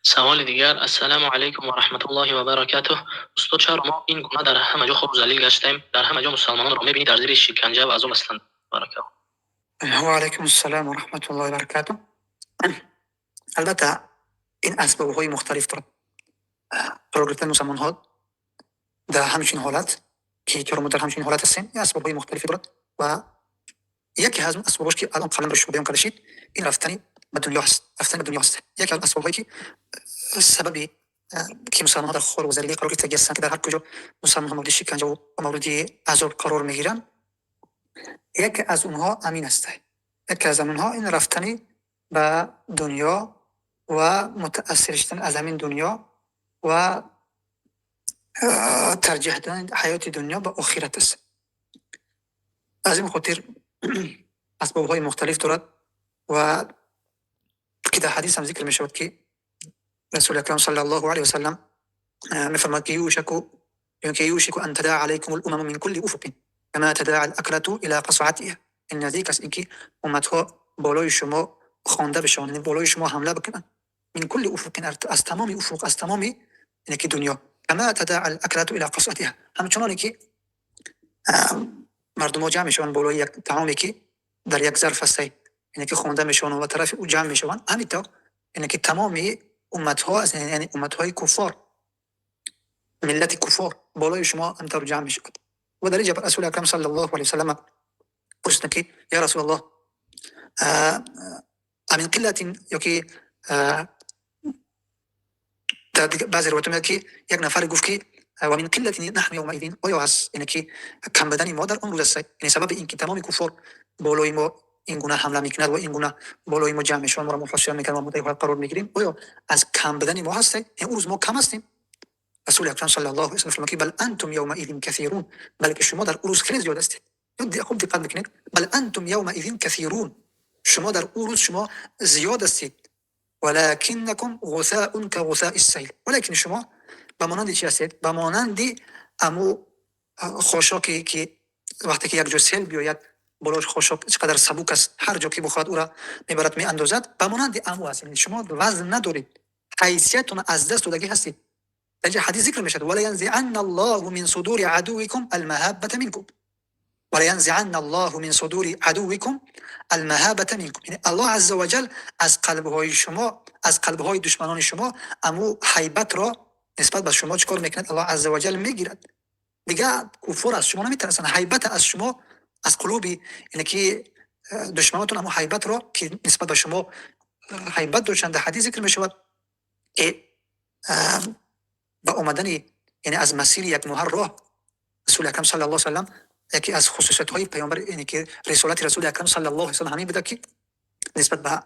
سوال دیگر: السلام علیکم و رحمت الله و برکاته. استاد، چرا ما این گونه در همه جا خود ذلیل گشتیم؟ در همه جا مسلمانان را میبینی در زیر شکنجه و عذاب هستند. برکات. و علیکم السلام و رحمت الله و برکاته. البته این اسباب های مختلف دارد. قرار گرفتن مسلمان ها در همچین حالت که ما در همچین حالت هستیم، این اسباب های مختلفی دارد و یکی از اون اسبابش که الان قبلا برش بیان کرده شید، این رفتن به دنیا هست. رفتن به دنیا هست یکی از اسباب هایی که سبب که مسلمان ها در خور و ذلیلی قرار گرفته هستند، که در هر کجا مسلمان ها مورد شکنجه و مورد عذاب قرار میگیرند. یکی از اونها امین است. یکی از اونها این رفتن به دنیا و متأثر شدن از همین دنیا و ترجیح دادن حیات دنیا به آخرت است. از این خاطر اسباب های مختلف دارد و که در حدیث هم ذکر می شود که رسول اکرم صلی الله علیه و سلم می فرماید که یوشک ان تداعی علیکم الامم من کل افق کما تداعی الاکلة الى قصعتها. این نزدیک است اینکه امتها بالای شما خوانده بشوند، یعنی بالای شما حمله بکنند. من کل افق، از تمام افق، از تمام یعنی که دنیا. کما تداعی الاکلة الى قصعتها، همچنانی که مردم ها جمع میشوند بالای یک طعامی که در یک ظرف است، یعنی که خوانده میشوند و طرف او جمع میشوند، همینطور یعنی که تمام امت ها، یعنی امت های کفار، ملت کفار بالای شما همینطور جمع میشوند. و در اینجا رسول اکرم صلی الله علیه و سلم گفتند که یا رسول الله، امین قلت، یا که در بعضی روایات میاد که یک نفر گفت که و من قلت نحن یومئذ، آیا از یعنی که کم بدن ما در اون روز است، یعنی سبب این که تمام کفار بالای ما این گونه حمله میکند و این گونه بالای ما جمع میشوند، ما را محاصره میکنند و متحد قرار میگیریم، آیا از کم بدن ما هست؟ این روز ما کم هستیم؟ رسول اکرم صلی الله علیه و سلم فرمود بل انتم یومئذ کثیرون، بلکه شما در روز خیلی زیاد هستید. خوب دقت بکنید، بل انتم یومئذ کثیرون، شما در روز شما زیاد هستید. ولکنکم غثاء کغثاء السیل، ولکن شما به مانند چی هستید؟ به مانند امو خاشاکی که وقتی که یک جو سیل بیاید بالاش خاشاک چقدر سبک است، هر جا که بخواد او را میبرد میاندازد، به مانند امو هستید. شما وزن ندارید، حیثیتتون از دست دادگی هستید. در اینجا حدیث ذکر میشد ولا ينزعن الله من صدور عدوكم المهابة منكم، ولا ينزعن الله من صدور عدوكم المهابة منكم، یعنی الله عز وجل از قلب‌های شما، از قلب‌های دشمنان شما امو هیبت را نسبت به شما چیکار میکند؟ الله عز وجل میگیرد. دیگه کفار از شما نمیترسن، هیبت از شما، از قلوب یعنی که دشمناتون امو هیبت را که نسبت به شما هیبت داشتند. حدیث ذکر میشود که با اومدن یعنی از مسیر یک ماه راه رسول اکرم صلی الله علیه و سلم، یکی از خصوصیت های پیامبر یعنی که رسالت رسول اکرم صلی الله علیه و سلم همین بود که نسبت به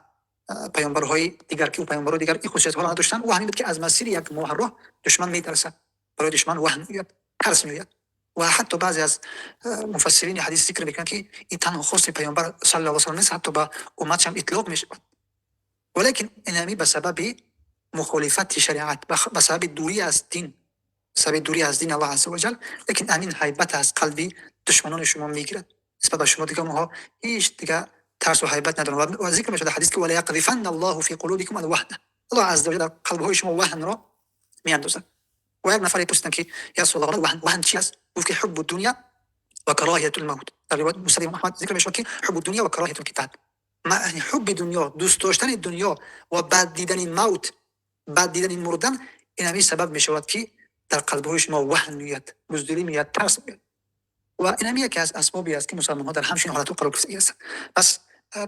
پیامبرهای دیگر که پیامبران دیگر این خصوصیت ها را نداشتن، و همین بود که از مسیر یک ماه راه دشمن میترسه، برای دشمن وهن میاد، ترس میاد. و حتی بعضی از مفسرین حدیث ذکر میکنن که این تنها خصوص پیامبر صلی الله علیه و سلم نیست، حتی به امتش هم اطلاق میشه. ولیکن این به سبب مخالفت شریعت، به سبب دوری از دین، سبب دوری از دین الله عز وجل، لیکن امین هیبت از قلبی دشمنان شما میگیرد. نسبت به شما دیگه ما هیچ دیگه ترس و هیبت ندارن. و ذکر میشه در حدیث که ولا یقذفن الله فی قلوبکم الوهن، الله عز وجل در قلب‌های شما وهن را میاندازد. و یک نفر پرسیدن که یا رسول الله وهن چی است؟ گفت که حب الدنیا و کراهیة الموت. در روایت مسند احمد ذکر میشه که حب الدنیا و کراهیة القتال، یعنی حب دنیا، دوست داشتن دنیا و بعد دیدن موت، بعد دیدن مردن، این همین سبب می شود که در قلب‌های شما وهن میاد، بزدلی میاد، ترس میاد. و این همین یکی از اسبابی است که مسلمان ها در همچین حالت قرار گرفته هستند. پس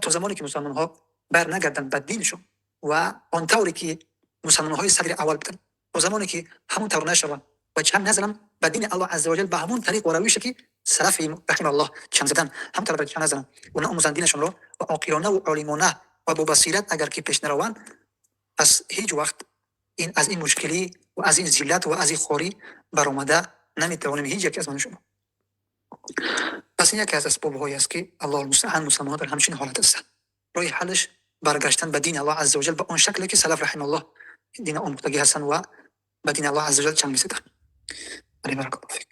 تا زمانی که مسلمان ها بر نگردند به دینشون و آن طوری که مسلمان های صدر اول بودن، تا زمانی که همون طور نشوند و چند نزنن به دین الله عز وجل، به همون طریق و رویش که سلف رحم الله چند زدن، هم طور چند نزنن و نه آموزن دینشون رو و عاقلانه و عالمانه و با بصیرت اگر که پیش نروند، پس هیچ وقت این از این مشکلی و از این ذلت و از این خواری برآمده نمیتوانیم هیچ یک از من شما. پس این یکی از اسباب‌هایی است که الله المستعان مسلمان در همچین حالت هستند. راه حلش برگشتن به دین الله عز وجل به آن شکلی که سلف رحم الله دین آموختگی هستند و به دین الله عز وجل چنگ می‌زدند. بارک الله فیک.